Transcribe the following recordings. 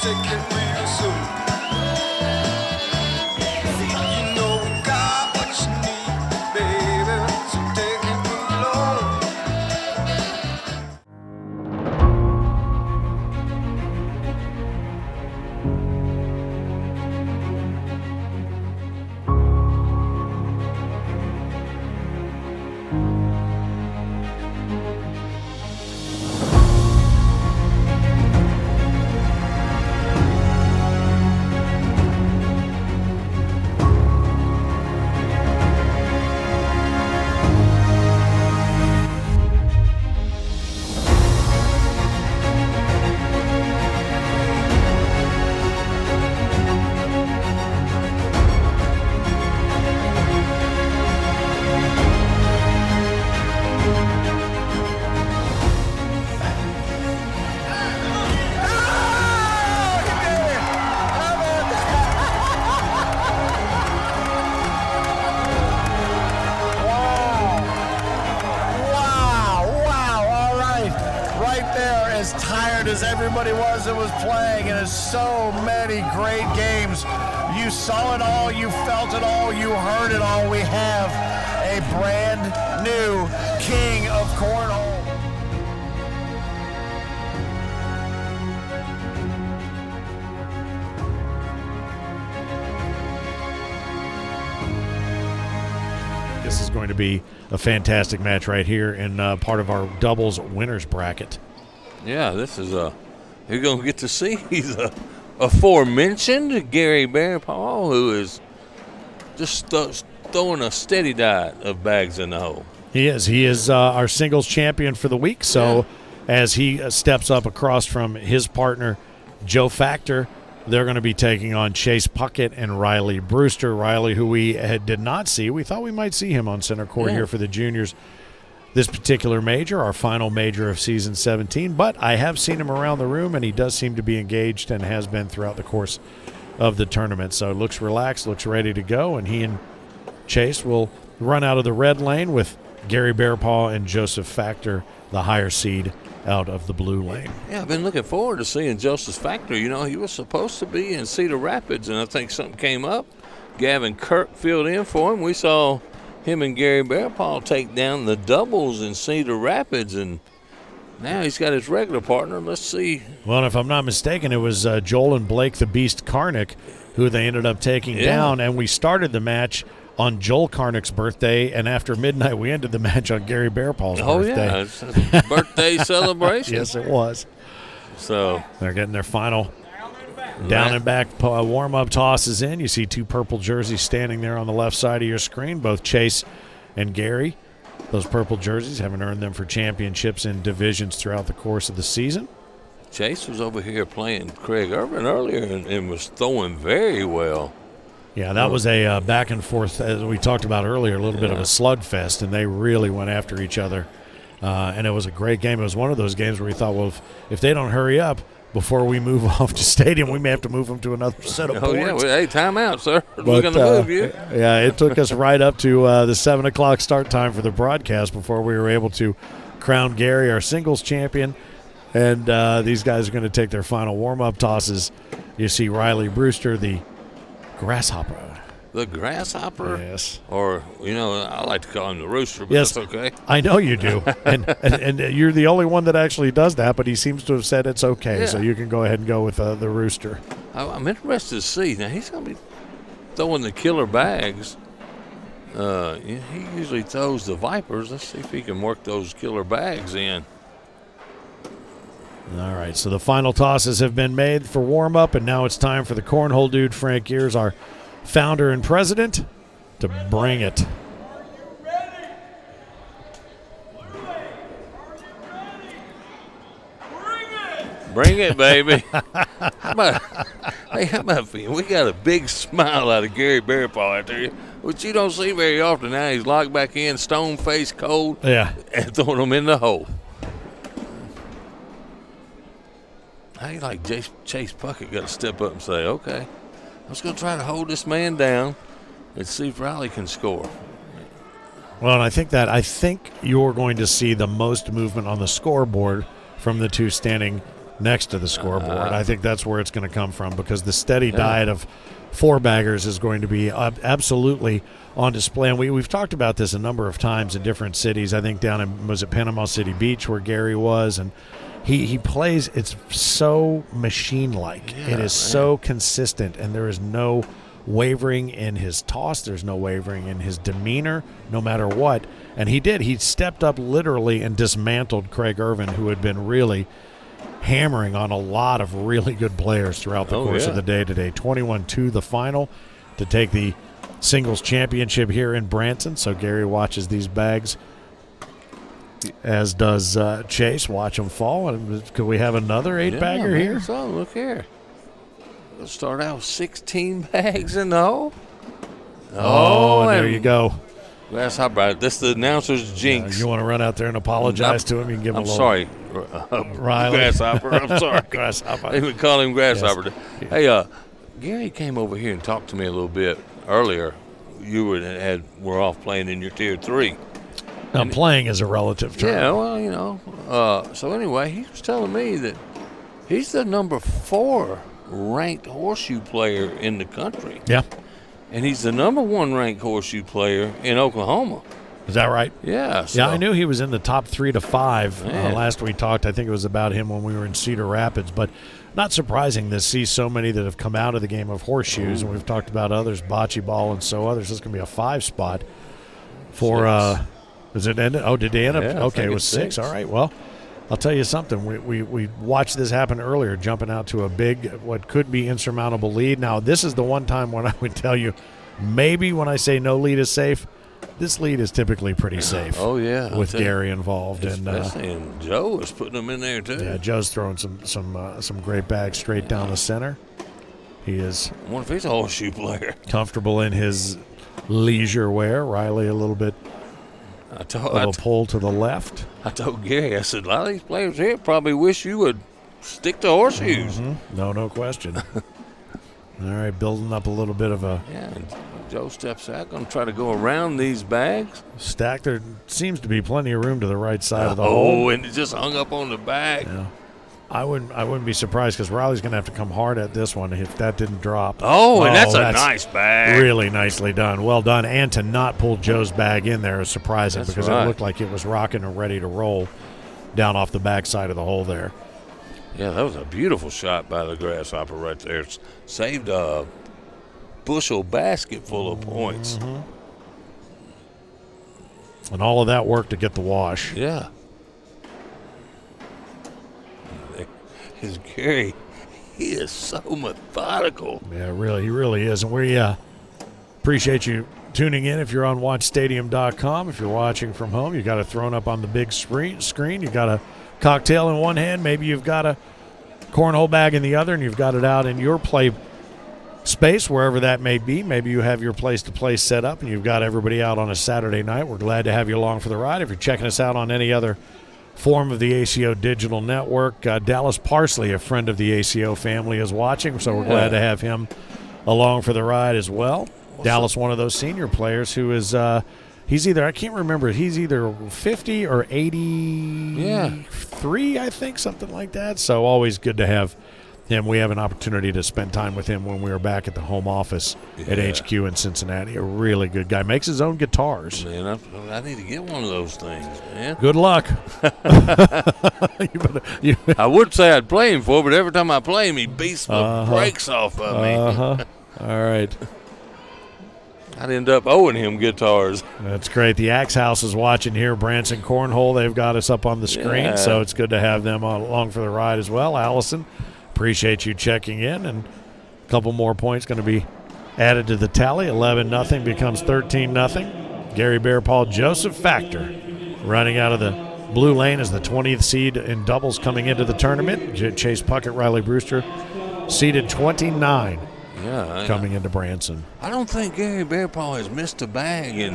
take it real soon. You know we got what you need, baby, so take it along. As everybody was that was playing, and it's so many great games. You saw it all, you felt it all, you heard it all. We have a brand new king of cornhole. This is going to be a fantastic match right here in part of our doubles winners bracket. Yeah, this is you're going to get to see he's a aforementioned Gary Bearpaw, who is just throwing a steady diet of bags in the hole. He is. He is our singles champion for the week. So as he steps up across from his partner, Joe Factor, they're going to be taking on Chase Puckett and Riley Brewster. Riley, who we did not see. We thought we might see him on center court here for the juniors this particular major, our final major of season 17. But I have seen him around the room, and he does seem to be engaged and has been throughout the course of the tournament. So looks relaxed, looks ready to go, and he and Chase will run out of the red lane with Gary Bearpaw and Joseph Factor, the higher seed, out of the blue lane. Yeah, I've been looking forward to seeing Joseph Factor. You know, he was supposed to be in Cedar Rapids, and I think something came up. Gavin Kirk filled in for him. We saw him and Gary Bearpaw take down the doubles in Cedar Rapids, and now he's got his regular partner. Let's see. Well, if I'm not mistaken, it was Joel and Blake the Beast Karnick who they ended up taking down, and we started the match on Joel Karnick's birthday, and after midnight we ended the match on Gary Bearpaw's birthday. Yeah, it's a birthday celebration. Yes, it was. So they're getting their final down and back warm-up tosses in. You see two purple jerseys standing there on the left side of your screen, both Chase and Gary. Those purple jerseys haven't earned them for championships in divisions throughout the course of the season. Chase was over here playing Craig Irvin earlier and was throwing very well. Yeah, that was a back and forth, as we talked about earlier, a little bit of a slugfest, and they really went after each other. And it was a great game. It was one of those games where we thought, well, if they don't hurry up before we move off to stadium, we may have to move them to another set of boards. Yeah, well, hey, time out, sir. We're going to move you. Yeah, it took us right up to the 7 o'clock start time for the broadcast before we were able to crown Gary our singles champion. And these guys are going to take their final warm-up tosses. You see Riley Brewster, the grasshopper. The grasshopper? Yes. Or, you know, I like to call him the rooster, but yes, that's okay. I know you do. and you're the only one that actually does that, but he seems to have said it's okay, so you can go ahead and go with the rooster. I'm interested to see. Now, he's going to be throwing the killer bags. He usually throws the Vipers. Let's see if he can work those killer bags in. All right, so the final tosses have been made for warm-up, and now it's time for the cornhole dude, Frank Gears, our founder and president, to bring it. Bring it, baby. How about we got a big smile out of Gary Bearpaw out there, which you don't see very often now. He's locked back in, stone-faced, cold, and throwing them in the hole. I like Chase Puckett got to step up and say, okay, I'm just going to try to hold this man down and see if Riley can score. Well, and I think you're going to see the most movement on the scoreboard from the two standing next to the scoreboard. I think that's where it's going to come from, because the steady diet of four-baggers is going to be absolutely on display. And we've talked about this a number of times in different cities. I think down in, was it Panama City Beach where Gary was, and he plays, it's so machine-like. It is so consistent, and there is no wavering in his toss. There's no wavering in his demeanor, no matter what. And he stepped up literally and dismantled Craig Irvin, who had been really hammering on a lot of really good players throughout the course of the day today. 21-2 the final to take the singles championship here in Branson. So Gary watches these bags, as does Chase. Watch them fall. And could we have another 8-bagger here? So look here. We'll start out with 16 bags in the hole. Oh, and there you go. Grasshopper. This is the announcer's jinx. You want to run out there and apologize to him? You can give him a little. Sorry, Riley. Grasshopper. I'm sorry. Grasshopper. They would call him Grasshopper. Yes. Hey, Gary came over here and talked to me a little bit earlier. You were off playing in your tier 3. Now, playing is a relative term. Yeah, well, you know. So anyway, he was telling me that he's the number 4 ranked horseshoe player in the country. Yeah. And he's the number 1 ranked horseshoe player in Oklahoma. Is that right? Yeah. So. Yeah, I knew he was in the top 3 to 5 last we talked. I think it was about him when we were in Cedar Rapids. But not surprising to see so many that have come out of the game of horseshoes. And we've talked about others, bocce ball and so others. This is going to be a 5 spot for does it end? Oh, did they end up? Yeah, okay, it was 6. All right, well, I'll tell you something. We watched this happen earlier, jumping out to a big, what could be insurmountable lead. Now, this is the one time when I would tell you, maybe when I say no lead is safe, this lead is typically pretty safe. Oh, yeah. With Gary involved. And Joe is putting them in there, too. Yeah, Joe's throwing some great bags straight down the center. He is. I wonder if he's a horseshoe player. Comfortable in his leisure wear. Riley a little bit of a pull to the left. I told Gary, I said, a lot of these players here probably wish you would stick to horseshoes. Mm-hmm. No question. All right, building up a little bit of a... Yeah, and Joe steps out, going to try to go around these bags. Stack. There seems to be plenty of room to the right side of the hole. Oh, and it just hung up on the back. Yeah. I wouldn't be surprised, because Riley's going to have to come hard at this one if that didn't drop. Oh, and that's a nice bag. Really nicely done. Well done. And to not pull Joe's bag in there is surprising, because it looked like it was rocking and ready to roll down off the backside of the hole there. Yeah, that was a beautiful shot by the Grasshopper right there. It's saved a bushel basket full of points. Mm-hmm. And all of that work to get the wash. Yeah. His Gary, he is so methodical. Yeah, really, he really is. And we appreciate you tuning in. If you're on WatchStadium.com, if you're watching from home, you got it thrown up on the big screen. You got a cocktail in one hand. Maybe you've got a cornhole bag in the other, and you've got it out in your play space, wherever that may be. Maybe you have your place-to-play set up, and you've got everybody out on a Saturday night. We're glad to have you along for the ride. If you're checking us out on any other form of the ACO Digital Network, Dallas Parsley, a friend of the ACO family, is watching, so we're glad to have him along for the ride as well. Dallas, one of those senior players who is he's either, I can't remember, he's either 50 or 83, I think, something like that. So always good to have him. We have an opportunity to spend time with him when we were back at the home office at HQ in Cincinnati. A really good guy. Makes his own guitars. Man, I need to get one of those things, man. Good luck. I would say I'd play him for, but every time I play him, he beats the brakes off of me. All right. I'd end up owing him guitars. That's great. The Axe House is watching here. Branson Cornhole, they've got us up on the screen, so it's good to have them along for the ride as well. Allison, appreciate you checking in. And a couple more points going to be added to the tally. 11-0 becomes 13-0. Gary Bearpaw, Joseph Factor running out of the blue lane as the 20th seed in doubles coming into the tournament. Chase Puckett, Riley Brewster, seeded 29. Coming into Branson. I don't think Gary Bearpaw has missed a bag in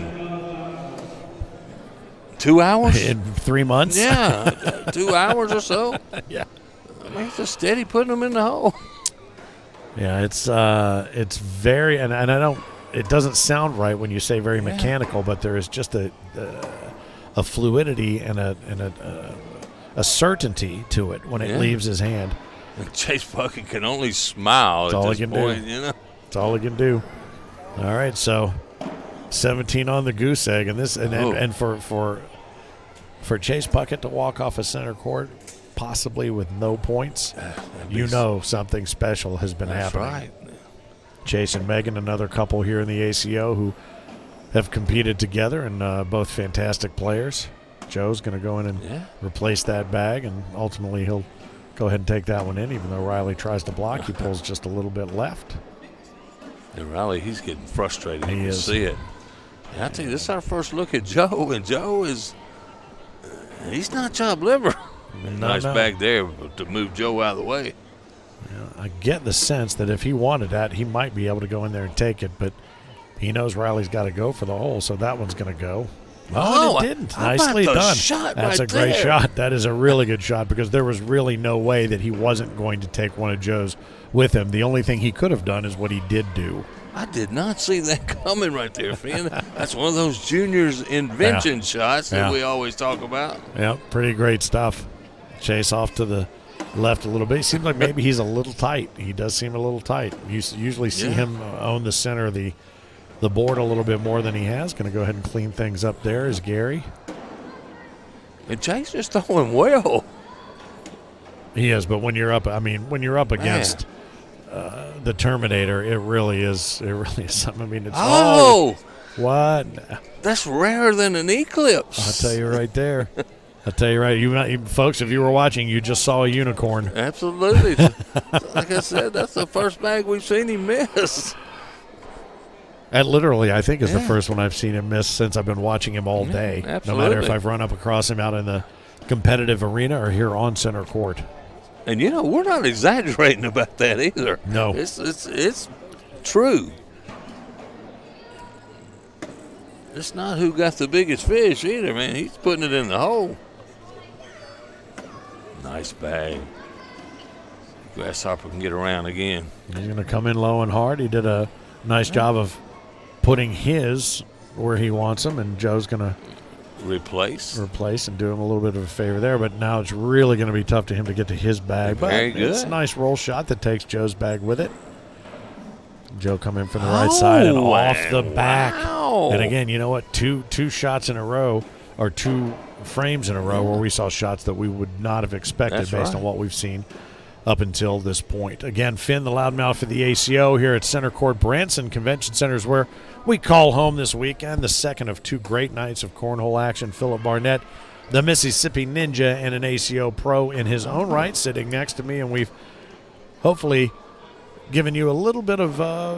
2 hours. In 3 months? Yeah, 2 hours or so. Yeah. I mean, he's just steady putting them in the hole. Yeah, it's very, and I don't, it doesn't sound right when you say very mechanical, but there is just a fluidity and a a certainty to it when it leaves his hand. And Chase Puckett can only smile That's at all this he can point, do. you know. That's all he can do. All right, so 17 on the goose egg, and this and for Chase Puckett to walk off a center court, possibly with no points, you know something special has been happening. Right. Chase and Megan, another couple here in the ACO who have competed together, and both fantastic players. Joe's going to go in and replace that bag, and ultimately he'll go ahead and take that one in, even though Riley tries to block. He pulls just a little bit left. And Riley, he's getting frustrated. He You can is. see it. And I tell you, this is our first look at Joe, and Joe is he's not job liver. Nice back there to move Joe out of the way. I get the sense that if he wanted that, he might be able to go in there and take it, but he knows Riley's got to go for the hole, so that one's going to go. Oh, and it didn't. How about Nicely the done. shot That's right a great there? shot. That is a really good shot because there was really no way that he wasn't going to take one of Joe's with him. The only thing he could have done is what he did do. I did not see that coming right there, Finn. That's one of those juniors' invention shots that we always talk about. Yeah, pretty great stuff. Chase off to the left a little bit. He seems like maybe he's a little tight. He does seem a little tight. You usually see him own the center of the board a little bit more than he has. Going to go ahead and clean things up there is Gary. And Chase is throwing well. He is, but when you're up, against the Terminator, it really is something. I mean, it's what? That's rarer than an eclipse. I'll tell you right there. I'll tell you right. You folks, if you were watching, you just saw a unicorn. Absolutely. Like I said, that's the first bag we've seen him miss. That literally, I think, is the first one I've seen him miss since I've been watching him all day. Absolutely. No matter if I've run up across him out in the competitive arena or here on center court. And, we're not exaggerating about that either. No. It's true. It's not who got the biggest fish either, man. He's putting it in the hole. Nice bag. Grasshopper can get around again. He's going to come in low and hard. He did a nice job of putting his where he wants him, and Joe's going to replace and do him a little bit of a favor there. But now it's really going to be tough to him to get to his bag. Very but good. It's a nice roll shot that takes Joe's bag with it. Joe come in from the right side and off the back. And again, you know what? Two shots in a row, or two frames in a row where we saw shots that we would not have expected based on what we've seen up until this point. Again, Finn, the loudmouth for the ACO here at Center Court Branson Convention Center is where we call home this weekend, the second of two great nights of cornhole action. Philip Barnett, the Mississippi Ninja, and an ACO pro in his own right, sitting next to me, and we've hopefully given you a little bit of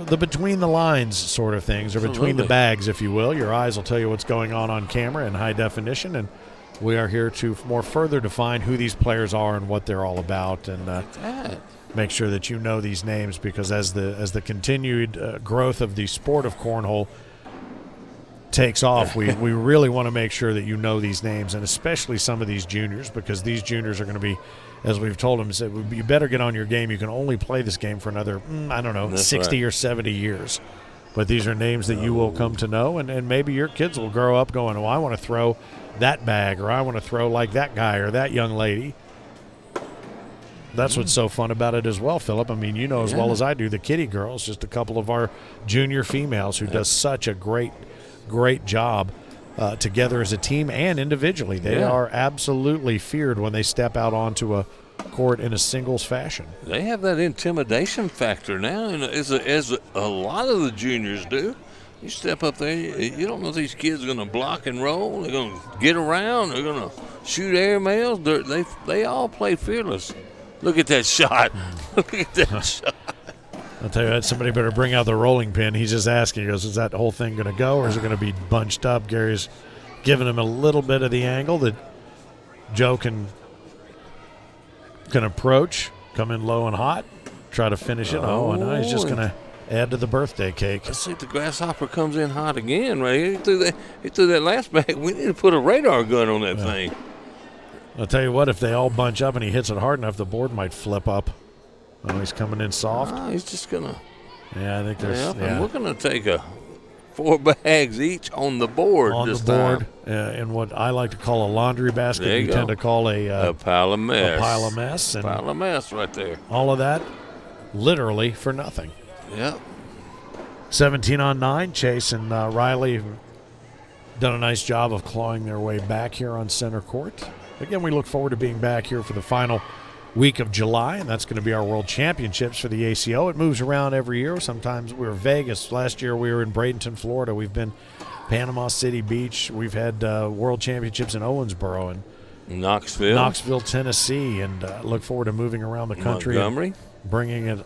the between the lines sort of things, or between the bags, if you will. Your eyes will tell you what's going on camera in high definition, and we are here to more further define who these players are and what they're all about, and make sure that you know these names, because as the continued growth of the sport of cornhole takes off, we really want to make sure that you know these names, and especially some of these juniors, because these juniors are going to be, as we've told them, said, you better get on your game. You can only play this game for another, 60 or 70 years. But these are names that you will come to know, and maybe your kids will grow up going, I want to throw that bag, or I want to throw like that guy or that young lady. That's what's so fun about it as well, Philip. I mean, you know as well as I do, the Kitty Girls, just a couple of our junior females who does such a great job together as a team and individually. They are absolutely feared when they step out onto a court in a singles fashion. They have that intimidation factor now, and as a lot of the juniors do. You step up there, you don't know if these kids are going to block and roll. They're going to get around. They're going to shoot air mails. They all play fearless. Look at that shot. Look at that shot. I'll tell you what, somebody better bring out the rolling pin. He's just asking, he goes, is that whole thing going to go, or is it going to be bunched up? Gary's giving him a little bit of the angle that Joe can approach, come in low and hot, try to finish it. And now he's just going to add to the birthday cake. Let's see if the Grasshopper comes in hot again, right? He threw that last bag. We need to put a radar gun on that thing. I'll tell you what, if they all bunch up and he hits it hard enough, the board might flip up. Oh, he's coming in soft. He's just going to Yeah, I think there's. and we're going to take a 4 bags each on the board on this the board time. in what I like to call a laundry basket. There you tend go. to call A pile of mess. a pile of mess. And Pile of mess right there. all of that literally for nothing. Yep. 17 on 9. Chase and Riley have done a nice job of clawing their way back here on center court. Again, we look forward to being back here for the final week of July, and that's going to be our World Championships for the ACO. It moves around every year. Sometimes we're Vegas. Last year we were in Bradenton, Florida. We've been Panama City Beach. We've had World Championships in Owensboro and Knoxville, Tennessee, and look forward to moving around the country. Montgomery. Bringing it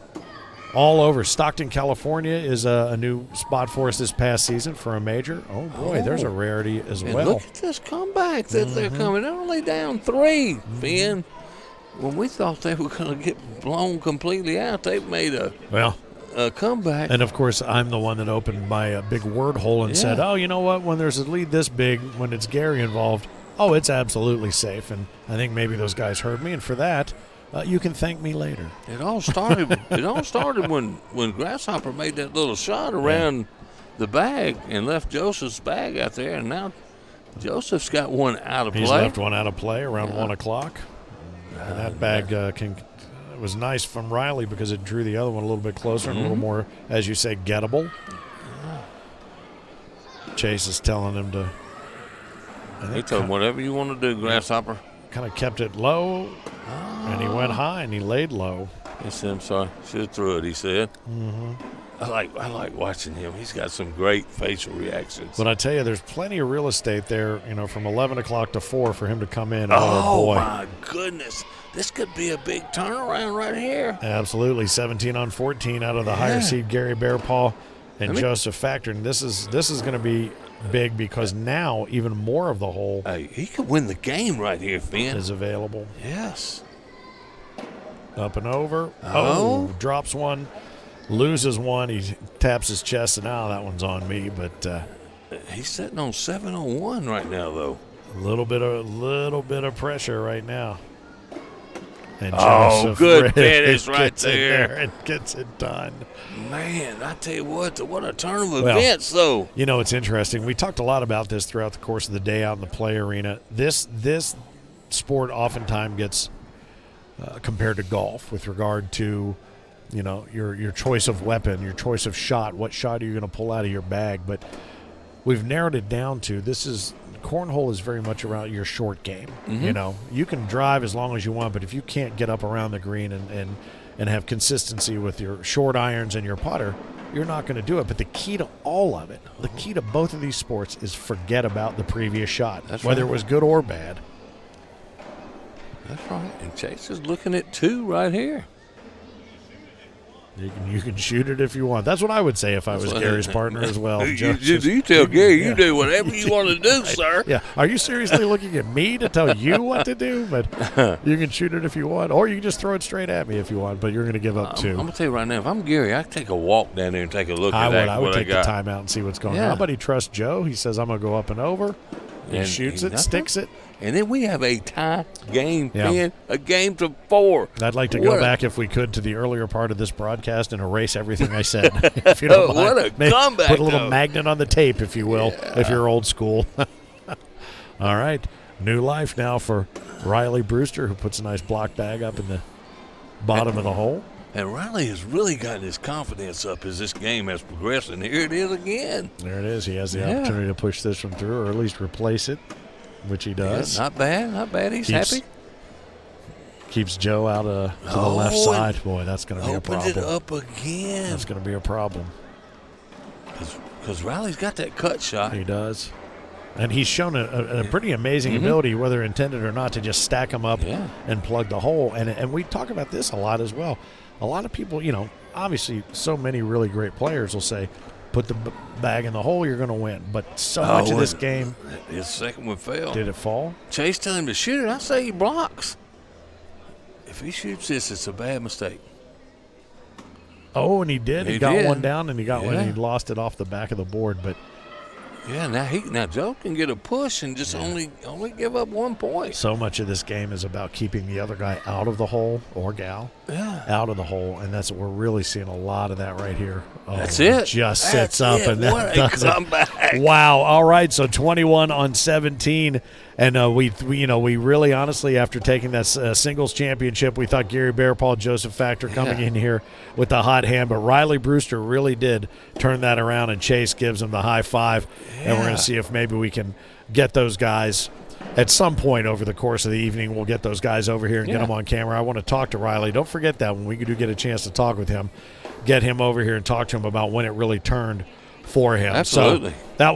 all over. Stockton, California is a new spot for us this past season for a major. Oh, boy, there's a rarity as And well. look at this comeback that they're coming. They're only down 3, Finn. When we thought they were going to get blown completely out, they made a comeback. And, of course, I'm the one that opened my big word hole and said, oh, you know what, when there's a lead this big, when it's Gary involved, oh, it's absolutely safe. And I think maybe those guys heard me, and for that, you can thank me later. It all started. when Grasshopper made that little shot around the bag and left Joseph's bag out there, and now Joseph's got one out of play. He's left one out of play around 1 o'clock. And that bag it was nice from Riley because it drew the other one a little bit closer and a little more, as you say, gettable. Chase is telling him to. He told him, whatever you want to do, Grasshopper. Kind of kept it low, and he went high and he laid low. He said, I'm sorry, should have threw it, he said. I like watching him. He's got some great facial reactions. But I tell you, there's plenty of real estate there, from 11 o'clock to 4 for him to come in. Oh, boy. my goodness. This could be a big turnaround right here. Absolutely. 17 on 14 out of the higher seed, Gary Bearpaw and Joseph Factor. And this is going to be big because now even more of the hole he could win the game right here, Finn. is available. Yes. Up and over. Oh, drops one. Loses one. He taps his chest, and now that one's on me. But he's sitting on 7 on 1 right now, though. a little bit of pressure right now. And good finish finish right there. And gets it done. Man, I tell you what a turn of events, though. It's interesting. We talked a lot about this throughout the course of the day out in the play arena. This sport oftentimes gets compared to golf with regard to your choice of weapon, your choice of shot. What shot are you going to pull out of your bag? But we've narrowed it down to cornhole is very much around your short game. You can drive as long as you want, but if you can't get up around the green and have consistency with your short irons and your putter, you're not going to do it. But the key to all of it, the key to both of these sports is forget about the previous shot, whether it was good or bad. That's right. And Chase is looking at 2 right here. You can shoot it if you want. That's what I would say if I was Gary's partner as well. You tell Gary you do whatever you want to do, sir. Yeah. Are you seriously looking at me to tell you what to do? But you can shoot it if you want, or you can just throw it straight at me if you want. But you're going to give up 2. I'm going to tell you right now, if I'm Gary, I'd take a walk down there and take a look at that. I would take the time out and see what's going on. How about he trusts Joe? He says, I'm going to go up and over. He shoots it, sticks it. And then we have a tie game, a game to 4. I'd like to go back, if we could, to the earlier part of this broadcast and erase everything I said. If you don't mind. What a comeback, put a little magnet on the tape, if you will, if you're old school. All right. New life now for Riley Brewster, who puts a nice block bag up in the bottom of the hole. And Riley has really gotten his confidence up as this game has progressed, and here it is again. There it is. He has the opportunity to push this one through, or at least replace it, which he does. Yeah, not bad. He's happy. Keeps Joe out to the left side. Boy, that's going to be a problem. Opened it up again. That's going to be a problem. Because Riley's got that cut shot. He does. And he's shown a pretty amazing ability, whether intended or not, to just stack them up and plug the hole. And we talk about this a lot as well. A lot of people, obviously so many really great players will say, put the bag in the hole, you're going to win. But so much of this game. His second one fell. Did it fall? Chase telling him to shoot it. I say he blocks. If he shoots this, it's a bad mistake. Oh, and he did. He got one down, and he got one, and he lost it off the back of the board. But Yeah, now Joe can get a push and just only give up 1 point. So much of this game is about keeping the other guy out of the hole, or gal, out of the hole, and that's what we're really seeing a lot of that right here. Oh, That's it. Just sits up and then what a does it. comeback. Wow. All right. So 21 on 17, and we really honestly, after taking that singles championship, we thought Gary Bearpaw, Joseph Factor coming in here with the hot hand, but Riley Brewster really did turn that around, and Chase gives him the high five, and we're going to see if maybe we can get those guys. At some point over the course of the evening, we'll get those guys over here and get them on camera. I want to talk to Riley. Don't forget that when we do get a chance to talk with him, get him over here and talk to him about when it really turned for him. Absolutely. So that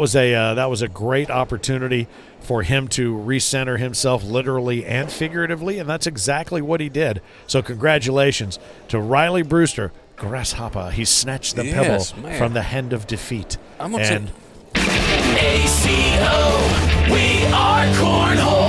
was a great opportunity for him to recenter himself literally and figuratively, and that's exactly what he did. So congratulations to Riley Brewster. Grasshopper, he snatched the pebble from the hand of defeat. ACO, we are Cornhole.